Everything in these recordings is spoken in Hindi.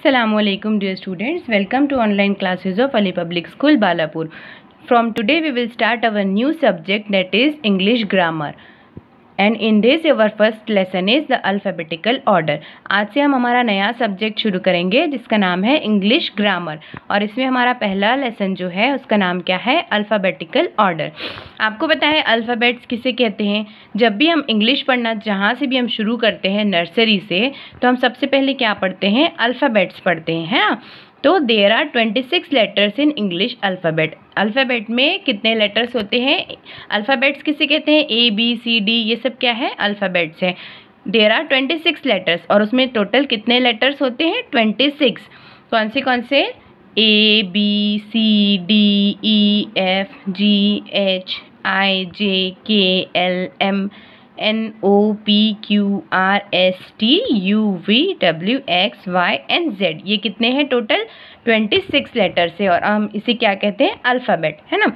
Assalamualaikum dear students, welcome to online classes of Ali Public School Balapur. From today we will start our new subject, that is English grammar. And in this our first lesson is the alphabetical order. आज से हम हमारा नया सब्जेक्ट शुरू करेंगे जिसका नाम है इंग्लिश ग्रामर, और इसमें हमारा पहला लेसन जो है उसका नाम क्या है, अल्फ़ाबेटिकल ऑर्डर. आपको पता है अल्फ़ाबेट्स किसे कहते हैं. जब भी हम इंग्लिश पढ़ना जहाँ से भी हम शुरू करते हैं नर्सरी से, तो हम सबसे पहले क्या पढ़ते हैं, अल्फ़ाबेट्स पढ़ते हैं, है ना. तो there are 26 letters in English alphabet. Alphabet में कितने लेटर्स होते हैं, अल्फ़ाबेट्स किसे कहते हैं, ए बी सी डी, ये सब क्या है, अल्फ़ाबेट्स हैं. देयर आर 26 लेटर्स, और उसमें टोटल कितने लेटर्स होते हैं, 26. कौन से, A B C D E F G H I जे के L M N O P Q R S T U V W x Y and Z. ये कितने हैं, टोटल 26 लेटर्स है, और हम इसे क्या कहते हैं, अल्फ़ाबेट, है ना.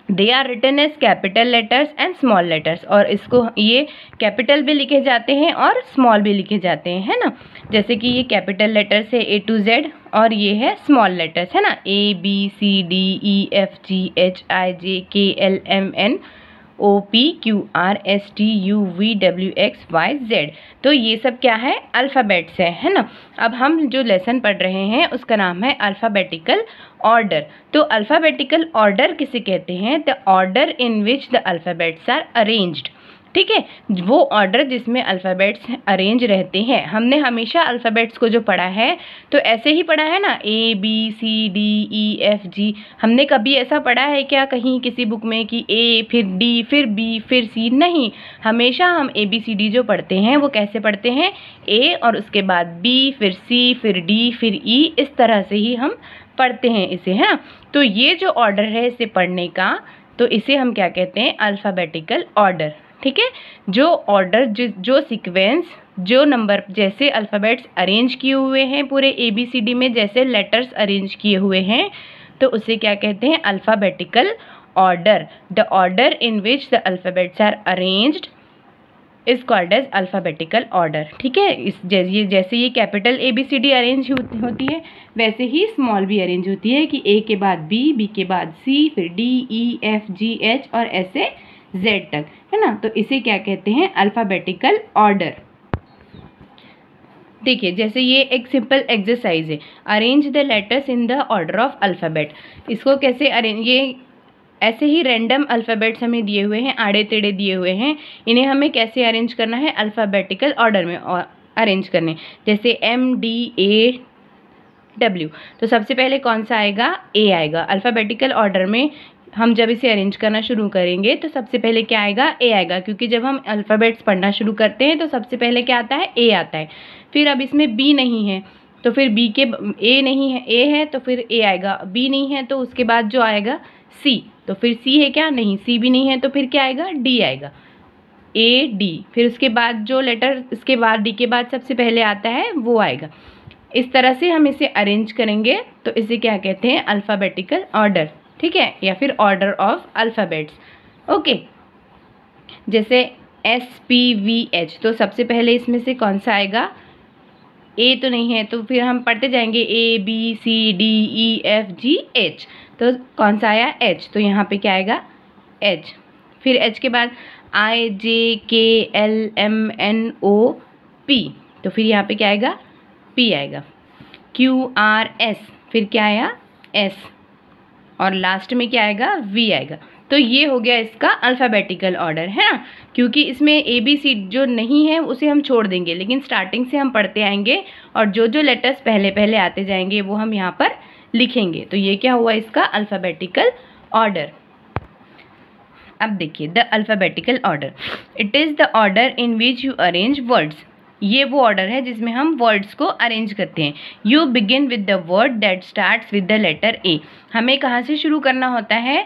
They are written as capital letters and small letters, और इसको ये कैपिटल भी लिखे जाते हैं और स्मॉल भी लिखे जाते हैं, है ना. जैसे कि ये कैपिटल लेटर्स है ए टू जेड, और ये है स्मॉल लेटर्स, है ना, A B C D E F G H I जे के L M N O P Q R S T U V W x y z. तो ये सब क्या है, अल्फ़ाबेट्स है ना. अब हम जो लेसन पढ़ रहे हैं उसका नाम है अल्फ़ाबेटिकल ऑर्डर. तो अल्फ़ाबेटिकल ऑर्डर किसे कहते हैं, the order in which the alphabets are arranged. ठीक है, वो ऑर्डर जिसमें अल्फ़ाबेट्स अरेंज रहते हैं. हमने हमेशा अल्फ़ाबेट्स को जो पढ़ा है तो ऐसे ही पढ़ा है ना, A B C D E F G. हमने कभी ऐसा पढ़ा है क्या कहीं किसी बुक में कि ए फिर डी फिर बी फिर सी? नहीं. हमेशा हम ए बी सी डी जो पढ़ते हैं वो कैसे पढ़ते हैं, ए और उसके बाद बी फिर सी फिर डी फिर ई, इस तरह से ही हम पढ़ते हैं इसे, है ना. तो ये जो ऑर्डर है इसे पढ़ने का, तो इसे हम क्या कहते हैं, अल्फ़ाबेटिकल ऑर्डर. ठीक है, जो ऑर्डर जो सीक्वेंस, जो नंबर, जैसे अल्फ़ाबेट्स अरेंज किए हुए हैं पूरे ए बी सी डी में, जैसे लेटर्स अरेंज किए हुए हैं, तो उसे क्या कहते हैं, alphabetical order. The order in which the alphabets are arranged is called as alphabetical order. ठीक है, इस जैसे ये capital A B C D arrange होती है, वैसे ही स्मॉल भी अरेंज होती है कि ए के बाद बी के बाद सी, फिर D E F G H और ऐसे जेड तक, है ना. तो इसे क्या कहते हैं, अल्फ़ाबेटिकल ऑर्डर. देखिए, जैसे ये एक सिंपल एक्सरसाइज है, arrange the letters in the order of alphabet. इसको कैसे अरेंज, ये ऐसे ही रैंडम अल्फ़ाबेट्स हमें दिए हुए हैं, आड़े टेढ़े दिए हुए हैं, इन्हें हमें कैसे अरेंज करना है, अल्फ़ाबेटिकल ऑर्डर में अरेंज करने. जैसे एम डी ए डब्ल्यू, तो सबसे पहले कौन सा आएगा, ए आएगा. अल्फ़ाबेटिकल ऑर्डर में हम जब इसे अरेंज करना शुरू करेंगे तो सबसे पहले क्या आएगा, ए आएगा, क्योंकि जब हम अल्फ़ाबेट्स पढ़ना शुरू करते हैं तो सबसे पहले क्या आता है, ए आता है. फिर अब इसमें बी नहीं है तो फिर बी के, ए नहीं है, ए है तो फिर ए आएगा, बी नहीं है तो उसके बाद जो आएगा सी, तो फिर सी है क्या, नहीं, सी भी नहीं है तो फिर क्या आएगा, डी आएगा, ए डी. फिर उसके बाद जो लेटर इसके बाद डी के बाद सबसे पहले आता है वो आएगा. इस तरह से हम इसे अरेंज करेंगे तो इसे क्या कहते हैं, अल्फ़ाबेटिकल ऑर्डर. ठीक है, या फिर ऑर्डर ऑफ अल्फ़ाबेट्स. ओके, जैसे एस पी वी एच, तो सबसे पहले इसमें से कौन सा आएगा, ए तो नहीं है, तो फिर हम पढ़ते जाएंगे A B C D E F G H, तो कौन सा आया, एच, तो यहाँ पे क्या आएगा, एच. फिर एच के बाद आई जे के L M N O P, तो फिर यहाँ पे क्या आएगा, पी आएगा. क्यू आर एस, फिर क्या आया, एस, और लास्ट में क्या आएगा, वी आएगा. तो ये हो गया इसका अल्फ़ाबेटिकल ऑर्डर, है ना. क्योंकि इसमें ए बी सी जो नहीं है उसे हम छोड़ देंगे, लेकिन स्टार्टिंग से हम पढ़ते आएंगे और जो लेटर्स पहले पहले आते जाएंगे वो हम यहाँ पर लिखेंगे. तो ये क्या हुआ, इसका अल्फ़ाबेटिकल ऑर्डर. अब देखिए, the alphabetical order, it is the order in which you arrange words. ये वो ऑर्डर है जिसमें हम वर्ड्स को अरेंज करते हैं. You begin with the word that starts with the letter A. हमें कहाँ से शुरू करना होता है,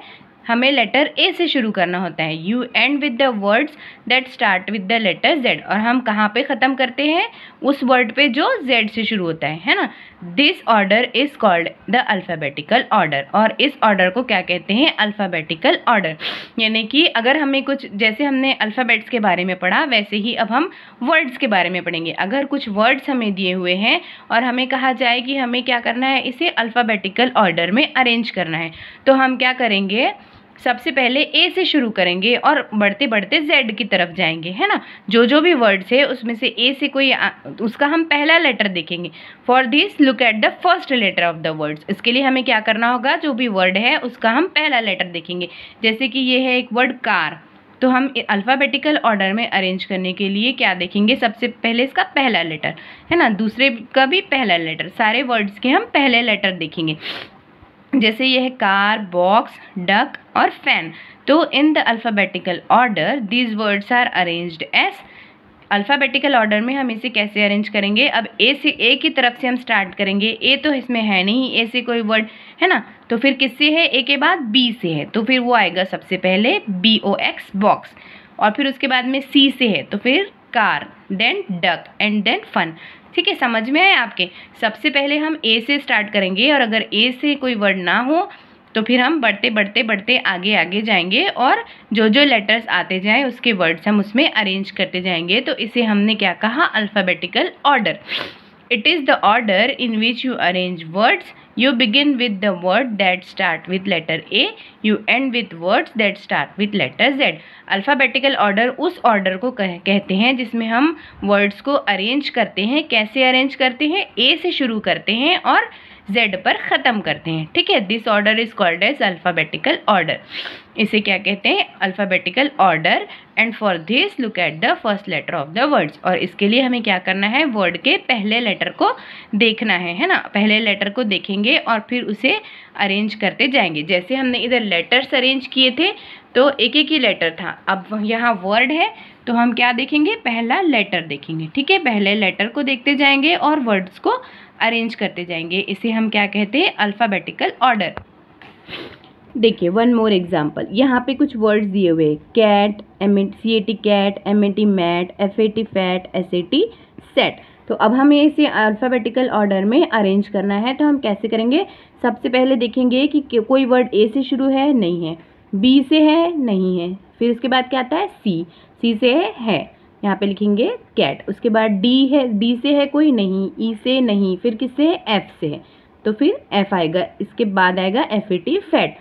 हमें लेटर ए से शुरू करना होता है। You end with the words that start with the letter Z, और हम कहाँ पे ख़त्म करते हैं? उस वर्ड पे जो जेड से शुरू होता है ना। This order is called the alphabetical order, और इस ऑर्डर को क्या कहते हैं? Alphabetical order. यानी कि अगर हमें कुछ, जैसे हमने अल्फ़ाबेट्स के बारे में पढ़ा वैसे ही अब हम वर्ड्स के बारे में पढ़ेंगे। अगर कुछ वर्ड्स हमें दिए हुए हैं और हमें कहा जाए कि हमें क्या करना है, इसे अल्फ़ाबेटिकल ऑर्डर में अरेंज करना है, तो हम क्या करेंगे? सबसे पहले ए से शुरू करेंगे और बढ़ते बढ़ते जेड की तरफ जाएंगे, है ना। जो भी वर्ड्स है उसमें से ए से कोई उसका हम पहला लेटर देखेंगे। For this look at the first letter of the words. इसके लिए हमें क्या करना होगा? जो भी वर्ड है उसका हम पहला लेटर देखेंगे। जैसे कि ये है एक वर्ड कार, तो हम अल्फ़ाबेटिकल ऑर्डर में अरेंज करने के लिए क्या देखेंगे? सबसे पहले इसका पहला लेटर, है ना, दूसरे का भी पहला लेटर, सारे वर्ड्स के हम पहले लेटर देखेंगे। जैसे ये है कार, बॉक्स, डक और फैन। तो in the alphabetical order these words are arranged as. Alphabetical order में हम इसे कैसे अरेंज करेंगे? अब ए की तरफ से हम स्टार्ट करेंगे। ए तो इसमें है नहीं, ए से कोई वर्ड है ना, तो फिर किससे है? ए के बाद बी से है, तो फिर वो आएगा सबसे पहले BOX बॉक्स, और फिर उसके बाद में सी से है तो फिर car, then duck and then fun. ठीक है, समझ में आए आपके? सबसे पहले हम ए से स्टार्ट करेंगे, और अगर ए से कोई वर्ड ना हो तो फिर हम बढ़ते बढ़ते बढ़ते आगे आगे जाएंगे, और जो लेटर्स आते जाएं उसके वर्ड्स हम उसमें अरेंज करते जाएंगे। तो इसे हमने क्या कहा? Alphabetical order. It is the order in which you arrange words. You begin with the word that start with letter A. You end with words that start with letter Z. Alphabetical order उस ऑर्डर को कहते हैं जिसमें हम वर्ड्स को अरेंज करते हैं। कैसे अरेंज करते हैं? A से शुरू करते हैं और Z पर ख़त्म करते हैं। ठीक है, this order is called as alphabetical order. इसे क्या कहते हैं? Alphabetical order. And for this look at the first letter of the words. और इसके लिए हमें क्या करना है? वर्ड के पहले लेटर को देखना है ना। पहले लेटर को देखेंगे और फिर उसे अरेंज करते जाएंगे। जैसे हमने इधर लेटर्स अरेंज किए थे तो एक एक ही लेटर था, अब यहाँ वर्ड है तो हम क्या देखेंगे? पहला लेटर देखेंगे। ठीक है, पहले लेटर को देखते जाएंगे और वर्ड्स को अरेंज करते जाएंगे। इसे हम क्या कहते हैं? Alphabetical order. देखिए वन मोर एग्जाम्पल, यहाँ पे कुछ वर्ड्स दिए हुए, cat, CAT cat, MAT mat, FAT fat, SAT sat. तो अब हमें इसे अल्फ़ाबेटिकल ऑर्डर में अरेंज करना है, तो हम कैसे करेंगे? सबसे पहले देखेंगे कि कोई वर्ड A से शुरू है, नहीं है, B से है, नहीं है, फिर उसके बाद क्या आता है? C से है, यहाँ पे लिखेंगे कैट। उसके बाद D है, D से है कोई, नहीं, E से नहीं, फिर किससे है? F से है, तो फिर F आएगा। इसके बाद आएगा FAT फैट।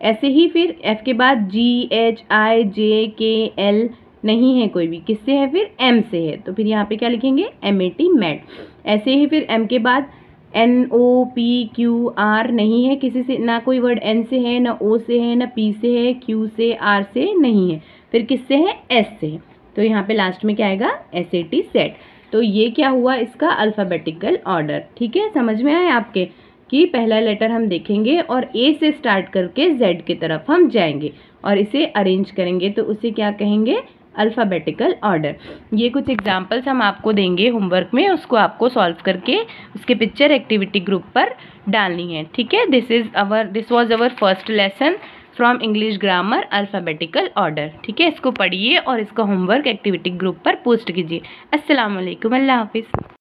ऐसे ही फिर F के बाद G, H, I, J, K, L, नहीं है कोई भी, किससे है? फिर M से है, तो फिर यहाँ पे क्या लिखेंगे? MAT mat. ऐसे ही फिर M के बाद N, O, P, Q, R, नहीं है किसी से, ना कोई वर्ड N से है, ना O से है, ना P से है, Q से, R से नहीं है, फिर किससे है? S से है, तो यहाँ पे लास्ट में क्या आएगा? SAT sat. तो ये क्या हुआ? इसका अल्फ़ाबेटिकल ऑर्डर। ठीक है, समझ में आए आपके कि पहला लेटर हम देखेंगे और A से स्टार्ट करके Z की तरफ हम जाएंगे और इसे अरेंज करेंगे, तो उसे क्या कहेंगे? Alphabetical order. ये कुछ एग्जांपल्स हम आपको देंगे होमवर्क में, उसको आपको सॉल्व करके उसके पिक्चर एक्टिविटी ग्रुप पर डालनी है। ठीक है, this was our first lesson from English grammar alphabetical order. ठीक है, इसको पढ़िए और इसका होमवर्क एक्टिविटी ग्रुप पर पोस्ट कीजिए। अस्सलाम वालेकुम, अल्लाह हाफिज़।